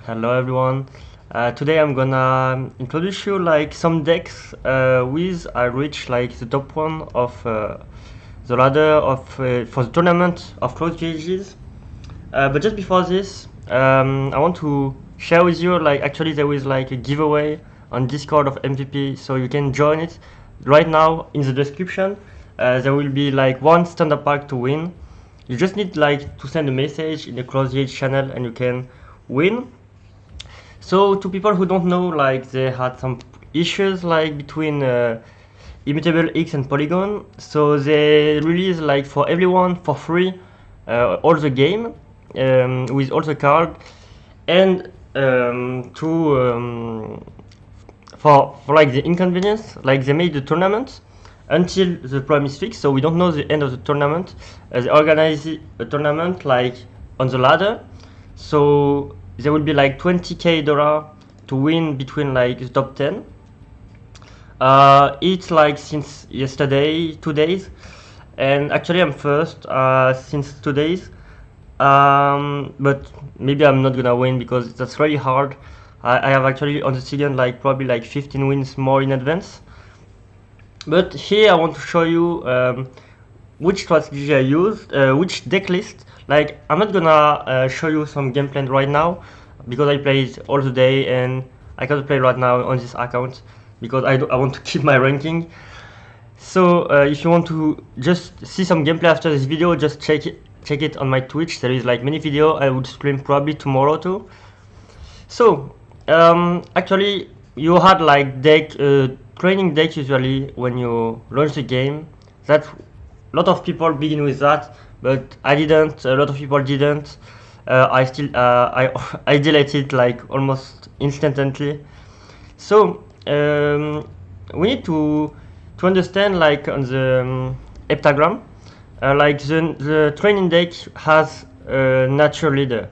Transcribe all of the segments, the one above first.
Hello everyone. Today I'm gonna introduce you like some decks with I reached like the top one of the ladder of for the tournament of close GGs. But just before this, I want to share with you like actually there is like a giveaway on Discord of MVP, so you can join it right now in the description. There will be like one standard pack to win. You just need like to send a message in the close GG channel and you can win. So to people who don't know, like they had some issues like between Immutable X and Polygon, so they released like for everyone for free all the game with all the card, and for like the inconvenience, like they made the tournament until the problem is fixed, so we don't know the end of the tournament. They organize a tournament like on the ladder, so there will be like $20,000 to win between like the top 10. It's like since yesterday, 2 days, and actually I'm first since 2 days. But maybe I'm not gonna win because that's really hard. I have actually on the second like probably like 15 wins more in advance. But here I want to show you which strategy I used, which deck list. Like I'm not gonna show you some gameplay right now because I played all the day and I can't play right now on this account because I want to keep my ranking. So if you want to just see some gameplay after this video, just check it on my Twitch. There is like many video. I would stream probably tomorrow too. So actually you had like deck training deck usually when you launch the game. That a lot of people begin with that, but I didn't. A lot of people didn't. I deleted like almost instantly. So we need to understand like on the heptagram, like the training deck has a natural leader.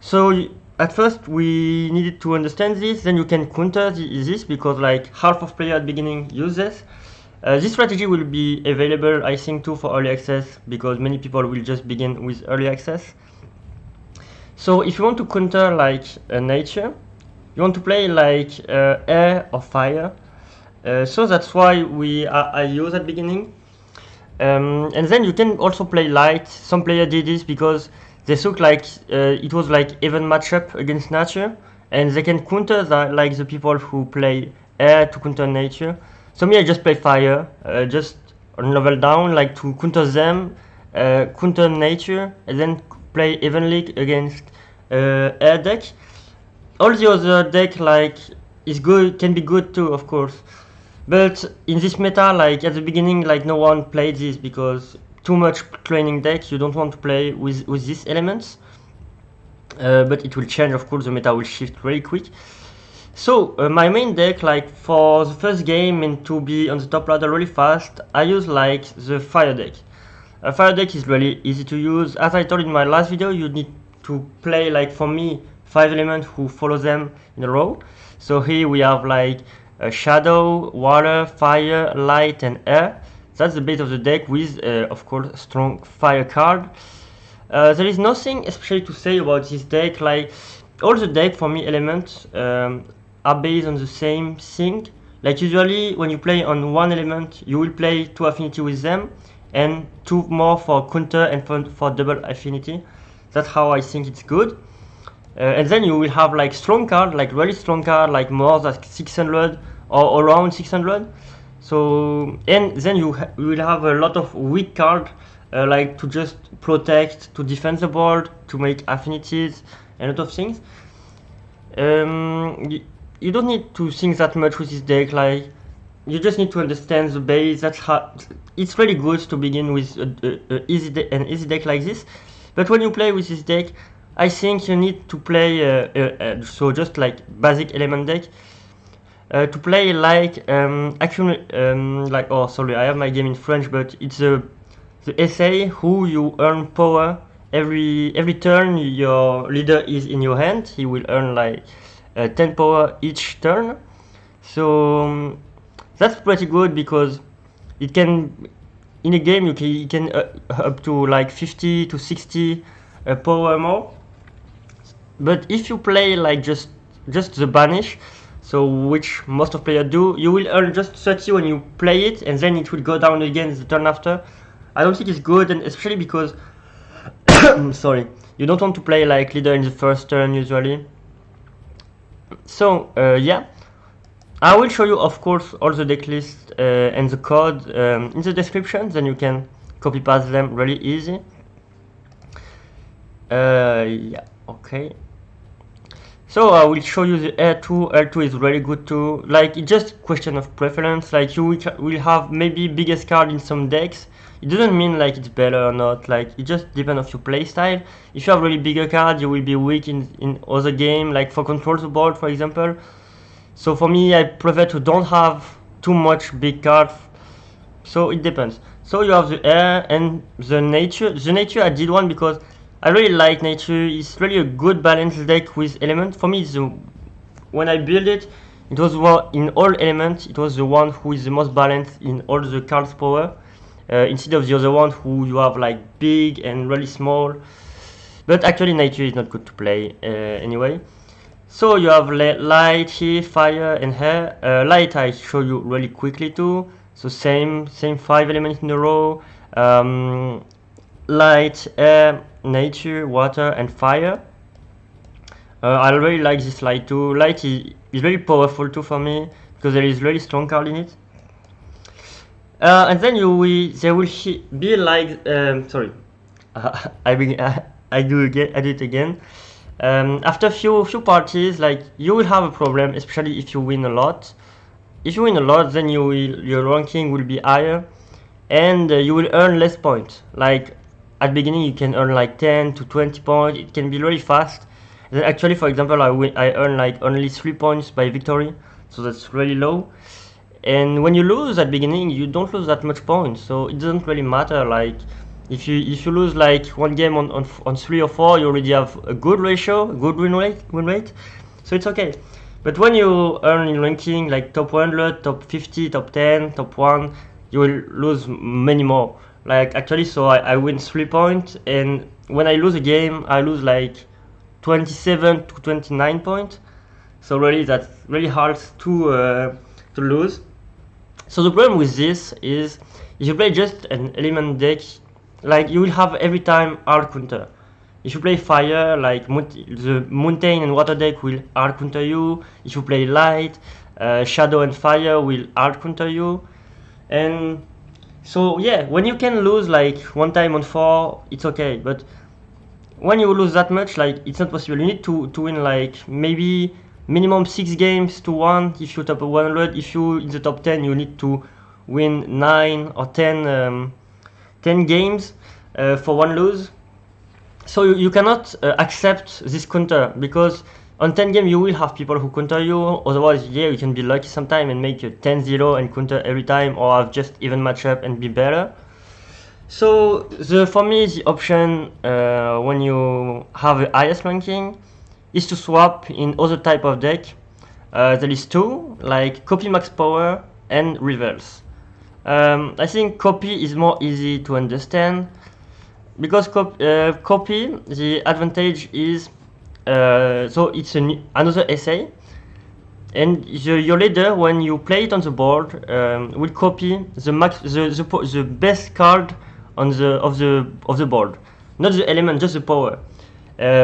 So at first we needed to understand this, then you can counter this because like half of players at beginning use this. This strategy will be available I think too for early access because many people will just begin with early access. So if you want to counter like nature, you want to play like air or fire. So that's why I use at beginning. And then you can also play light. Some players did this because they took like it was like even matchup against nature, and they can counter that like the people who play air to counter nature. So me I just play fire, just on level down like to counter them, counter nature, and then play evenly against air deck. All the other deck like is good, can be good too of course, but in this meta like at the beginning like no one played this because too much training deck. You don't want to play with these elements, but it will change of course. The meta will shift very quick. So my main deck like for the first game and to be on the top ladder really fast, I use like the fire deck. A fire deck is really easy to use. As I told in my last video, you need to play like for me 5 elements who follow them in a row. So here we have like shadow, water, fire, light and air. That's the base of the deck with of course a strong fire card. There is nothing especially to say about this deck. Like all the deck for me elements are based on the same thing. Like usually when you play on one element you will play 2 affinity with them and 2 more for counter and for double affinity. That's how I think it's good. And then you will have like strong card, like really strong card, like more than 600 or around 600. So and then you will have a lot of weak card, like to just protect, to defend the board, to make affinities, and a lot of things. You don't need to think that much with this deck. Like you just need to understand the base. That's how it's really good to begin with an easy deck like this. But when you play with this deck, I think you need to play so just like basic element deck. To play like like oh sorry, I have my game in French, but it's the essay who you earn power every turn your leader is in your hand. He will earn like 10 power each turn. So that's pretty good because it can in a game you can up to like 50 to 60 power more. But if you play like just the banish, so which most of players do, you will earn just 30 when you play it, and then it will go down again the turn after. I don't think it's good, and especially because sorry, you don't want to play like leader in the first turn usually. So yeah, I will show you of course all the deck list and the code in the description, then you can copy paste them really easy. Yeah, okay. So I will show you the L2. L2 is really good too. Like, it's just question of preference. Like, you will have maybe biggest card in some decks. It doesn't mean like it's better or not. Like, it just depends on your play style. If you have really bigger card, you will be weak in other game. Like for control the board, for example. So for me, I prefer to don't have too much big cards. So it depends. So you have the air and the nature. The nature I did one because I really like nature. It's really a good balanced deck with elements. For me, when I built it, it was one in all elements. It was the one who is the most balanced in all the cards power, instead of the other one who you have like big and really small. But actually, nature is not good to play anyway. So you have light, heat, fire, and air. Light I show you really quickly too. So same 5 elements in a row. Light, air, nature, water, and fire. I really like this light too. Light is very powerful too for me because there is really strong card in it. And then there will be like sorry, I do it again. After few parties, like you will have a problem, especially if you win a lot. If you win a lot, then your ranking will be higher, and you will earn less points. Like at beginning, you can earn like 10 to 20 points. It can be really fast. Then actually, for example, I earn like only 3 points by victory, so that's really low. And when you lose at beginning, you don't lose that much points, so it doesn't really matter. Like if you lose like one game on 3 or 4, you already have a good ratio, a good win rate, so it's okay. But when you earn in ranking like top 100, top 50, top 10, top 1, you will lose many more. Like actually, so I win 3 points, and when I lose a game, I lose like 27 to 29 points. So really, that's really hard to lose. So the problem with this is, if you play just an element deck, like you will have every time hard counter. If you play fire, like the mountain and water deck will hard counter you. If you play light, shadow and fire will hard counter you. And so yeah, when you can lose like one time on 4, it's okay. But when you lose that much, like it's not possible. You need to win like maybe minimum 6 games to 1 if you top 100. If you in the top 10, you need to win 9 or 10 games for 1 lose. So you cannot accept this counter, because on 10 games you will have people who counter you. Otherwise, yeah, you can be lucky sometime and make a 10-0 and counter every time, or have just even matchup and be better. So for me, the option when you have the highest ranking is to swap in other type of deck. There is 2, like copy max power and reverse. I think copy is more easy to understand, because copy, the advantage is so it's another essay, and your leader, when you play it on the board, will copy the best card of the board, not the element, just the power,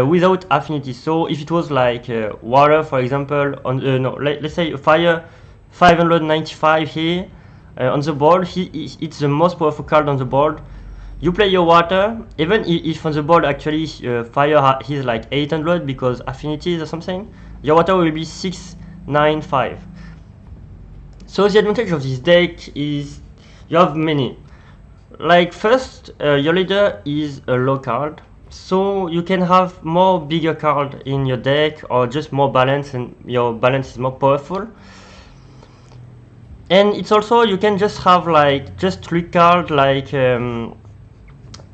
without affinity. So if it was like water, for example, on let's say fire 595 here on the board, it's the most powerful card on the board. You play your water, even if on the board actually fire is like 800 because affinities or something, your water will be 695. So the advantage of this deck is you have many. Like first, your leader is a low card, so you can have more bigger card in your deck, or just more balance, and your balance is more powerful. And it's also, you can just have like just 3 cards, like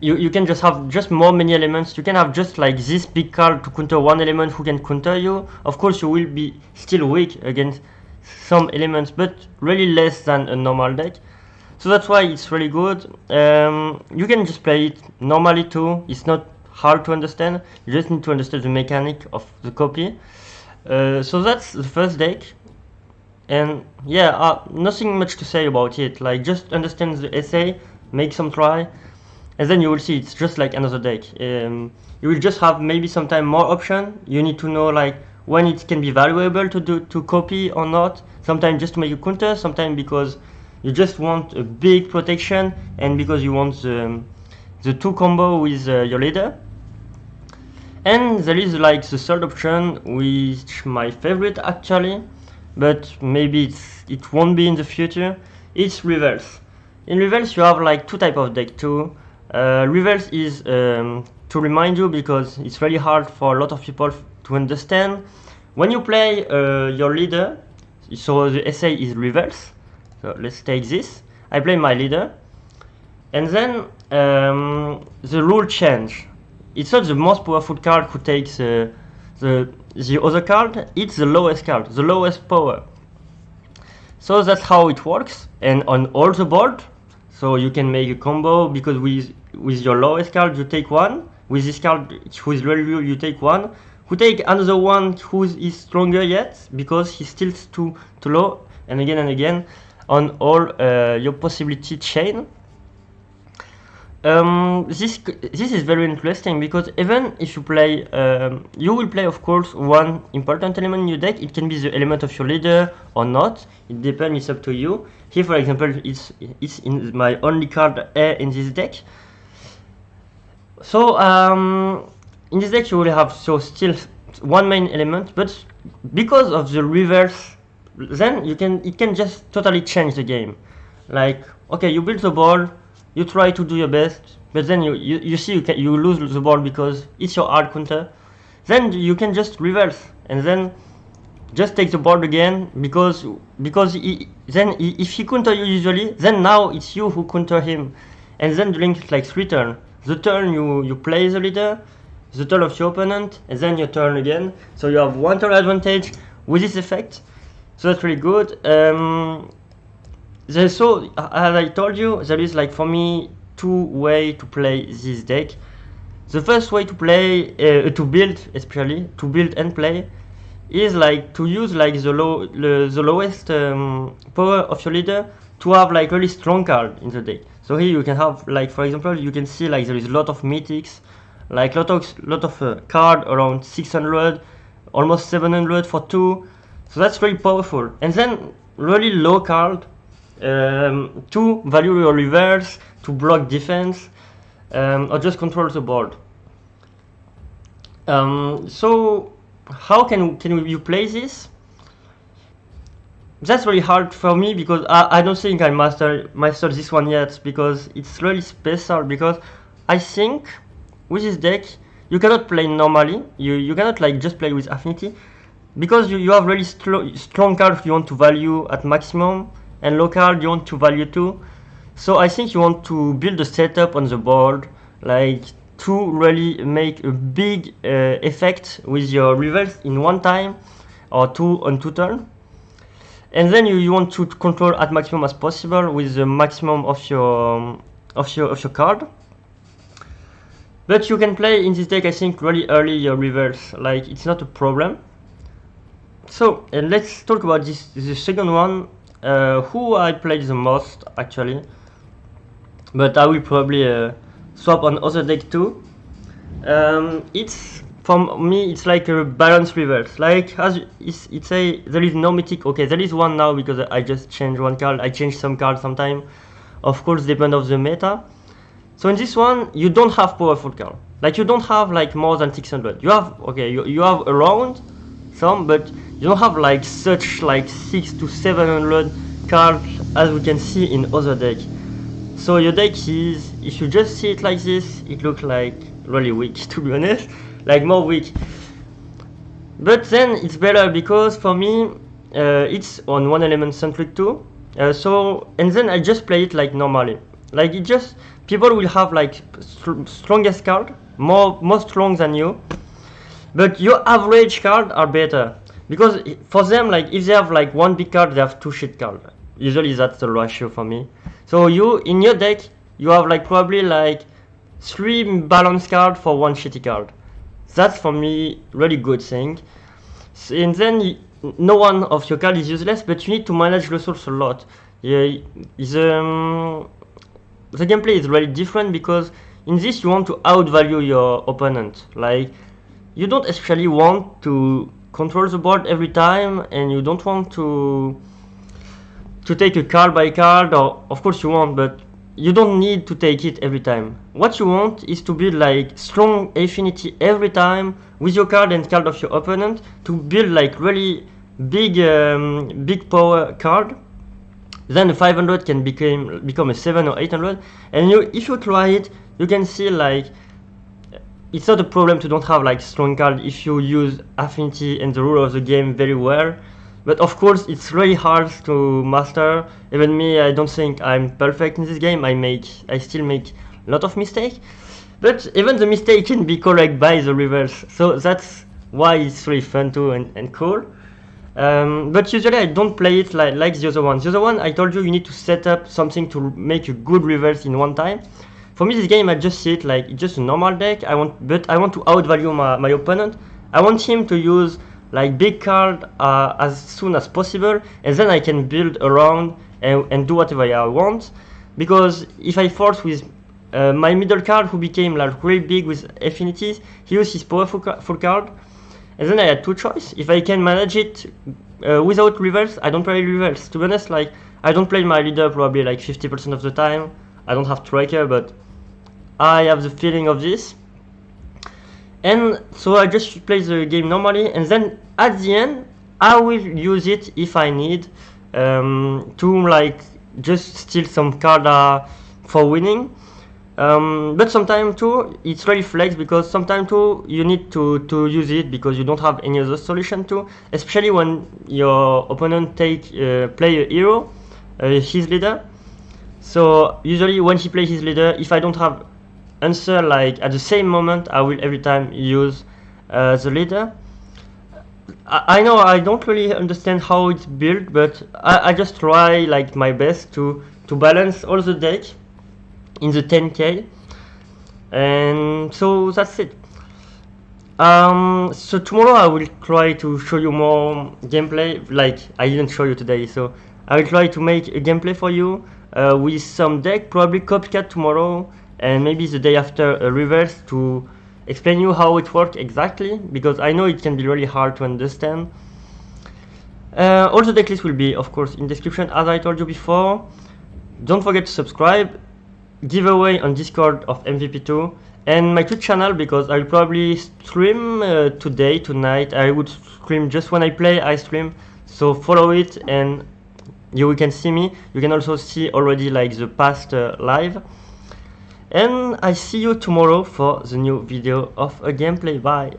you can just have just many elements. You can have just like this big card to counter one element who can counter you. Of course, you will be still weak against some elements, but really less than a normal deck. So that's why it's really good. You can just play it normally too. It's not hard to understand. You just need to understand the mechanic of the copy. So that's the first deck, and yeah, nothing much to say about it. Like, just understand the essay, make some try, and then you will see it's just like another deck. You will just have maybe sometime more option. You need to know like when it can be valuable to copy or not. Sometimes just to make a counter, sometimes because you just want a big protection, and because you want the 2 combo with your leader. And there is like the third option, which my favorite actually, but maybe it won't be in the future. It's reverse. In reverse you have like 2 type of deck too. Reverse is to remind you, because it's really hard for a lot of people to understand. When you play your leader, so the essay is reverse. So let's take this. I play my leader, and then the rule change. It's not the most powerful card who takes the other card. It's the lowest card, the lowest power. So that's how it works, and on all the board. So you can make a combo, because with your lowest card you take 1. With this card who is really low, you take 1. Who take another one who is stronger yet, because he's still too low, and again on all your possibility chain. This is very interesting, because even if you play, you will play of course one important element in your deck. It can be the element of your leader or not. It depends. It's up to you. Here, for example, it's in my only card A in this deck. So in this deck you will have still one main element, but because of the reverse, then it can just totally change the game. Like, okay, you build the board, you try to do your best, but then you see you lose the board because it's your hard counter. Then you can just reverse and then just take the board again, because if he counter you usually, then now it's you who counter him, and then during like 3 turns. The turn you play the leader, the turn of your opponent, and then your turn again. So you have 1 turn advantage with this effect. So that's really good. So as I told you, there is like for me 2 ways to play this deck. The first way to play, to build and play, is like to use like the lowest power of your leader to have like really strong card in the deck. So here you can have like, for example, you can see like there is a lot of mythics, like lot of card around 600, almost 700 for 2. So that's really powerful. And then really low card to value your reverse, to block defense, or just control the board. So how can you play this? That's really hard for me, because I don't think I mastered this one yet, because it's really special. Because I think with this deck you cannot play normally. You cannot like just play with affinity, because you have really strong cards you want to value at maximum, and low card you want to value too. So I think you want to build a setup on the board, like to really make a big effect with your reverse in 1 time or 2 on 2 turns. And then you want to control at maximum as possible with the maximum of your card. But you can play in this deck, I think, really early your reverse. Like, it's not a problem. So let's talk about the second one, who I played the most actually. But I will probably swap on other deck too. It's, for me, it's like a balanced reverse. Like, as it say, there is no mythic. Okay, there is one now because I just changed 1 card. I change some cards sometime. Of course, depend of the meta. So in this one, you don't have powerful card. Like, you don't have like more than 600. You have, okay, you have around some, but you don't have like such like 600 to 700 cards as we can see in other deck. So your deck is, if you just see it like this, it looks like really weak, to be honest. Like, more weak. But then it's better, because for me it's on 1 element centric too. And then I just play it like normally. Like, it just, people will have like strongest card, more strong than you, but your average card are better, because for them, like, if they have like 1 big card, they have 2 shit card. Usually that's the ratio for me. So in your deck you have like probably like 3 balance card for 1 shitty card. That's for me really good thing. And then no one of your card is useless, but you need to manage resource a lot. Yeah, the gameplay is really different because in this you want to outvalue your opponent. Like, you don't especially want to control the board every time, and you don't want to take a card by card, or of course you want, but you don't need to take it every time. What you want is to build like strong affinity every time with your card and card of your opponent, to build like really big big power card. Then a 500 can become a 7 or 800, and if you try it, you can see like it's not a problem to don't have like strong card if you use affinity and the rule of the game very well. But of course it's really hard to master. Even me, I don't think I'm perfect in this game. I still make a lot of mistakes, but even the mistake can be corrected by the reverse, so that's why it's really fun too and cool. But usually I don't play it like the other one. The other one, I told you need to set up something to make a good reverse in one time. For me, this game, I just see it like it's just a normal deck. But I want to outvalue my opponent. I want him to use like big card as soon as possible, and then I can build around and do whatever I want. Because if I force with my middle card, who became like really big with affinities, he used his powerful card, and then I had two choices. If I can manage it without reverse, I don't play reverse. To be honest, like I don't play my leader probably like 50% of the time. I don't have tracker, but I have the feeling of this. And so I just play the game normally, and then at the end I will use it if I need to like just steal some card for winning. But sometimes too it's really flex, because sometimes too you need to use it because you don't have any other solution to, especially when your opponent play a hero, his leader. So usually when he plays his leader, if I don't have answer like at the same moment, I will every time use the leader. I know I don't really understand how it's built, but I just try like my best to balance all the deck in the 10k, and so that's it. So tomorrow I will try to show you more gameplay, like I didn't show you today, so I will try to make a gameplay for you with some deck, probably Copycat tomorrow, and maybe the day after a reverse, to explain you how it works exactly, because I know it can be really hard to understand. All the deck list will be of course in description, as I told you before. Don't forget to subscribe, giveaway on Discord of MVP2, and my Twitch channel, because I'll probably stream today, tonight. I would stream just when I play, I stream, so follow it and you can see me. You can also see already like the past live. And I see you tomorrow for the new video of a gameplay. Bye.